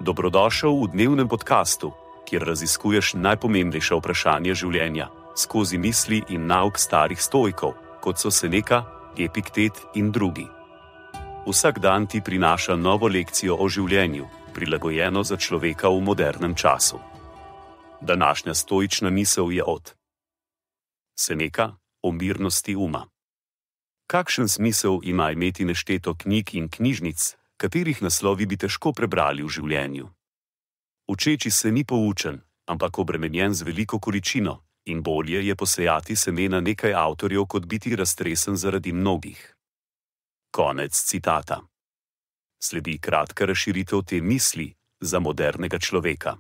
Dobrodošel v dnevnem podkastu, kjer raziskuješ najpomembnejša vprašanja življenja skozi misli in nauk starih stoikov, kot so Seneca, Epiktet in drugi. Vsak dan ti prinaša novo lekcijo o življenju, prilagojeno za človeka v modernem času. Današnja stoična misel je od Seneca o mirnosti uma. Kakšen smisel ima imeti nešteto knjig in knjižnic, katerih naslovi bi težko prebrali v življenju? Učeči se ni poučen, ampak obremenjen z veliko količino, in bolje je posejati semena nekaj avtorjev, kot biti raztresen zaradi mnogih. Konec citata. Sledi kratka razširitev te misli za modernega človeka.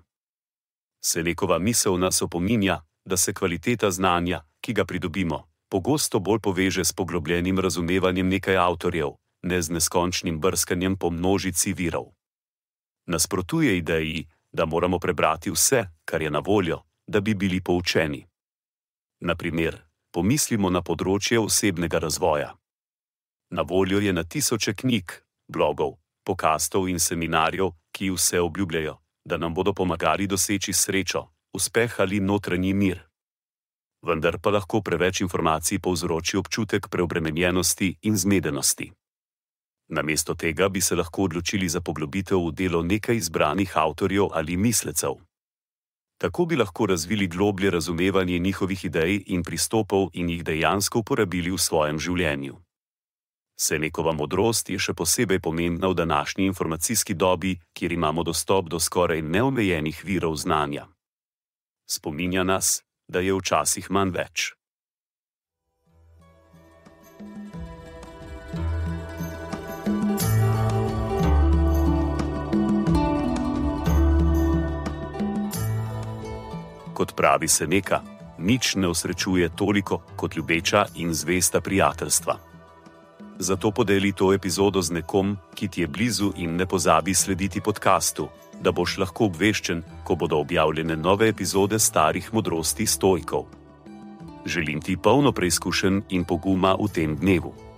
Senekova misel nas opominja, da se kvaliteta znanja, ki ga pridobimo, pogosto bolj poveže s poglobljenim razumevanjem nekaj avtorjev, ne z neskončnim brskanjem po množici virov. Nasprotuje ideji, da moramo prebrati vse, kar je na voljo, da bi bili poučeni. Na primer, pomislimo na področje osebnega razvoja. Na voljo je na tisoče knjig, blogov, podkastov in seminarjev, ki vse obljubljajo, da nam bodo pomagali doseči srečo, uspeh ali notranji mir. Vendar pa lahko preveč informacij povzroči občutek preobremenjenosti in zmedenosti. Namesto tega bi se lahko odločili za poglobitev v delo nekaj izbranih avtorjev ali mislecev. Tako bi lahko razvili globlje razumevanje njihovih idej in pristopov in jih dejansko uporabili v svojem življenju. Senekova modrost je še posebej pomembna v današnji informacijski dobi, kjer imamo dostop do skoraj neomejenih virov znanja. Spominja nas, da je včasih manj več. Kot pravi Seneca, nič ne osrečuje toliko kot ljubeča in zvesta prijateljstva. Zato podeli to epizodo z nekom, ki ti je blizu, in ne pozabi slediti podkastu, da boš lahko obveščen, ko bodo objavljene nove epizode starih modrosti stoikov. Želim ti polno preizkušenj in poguma v tem dnevu.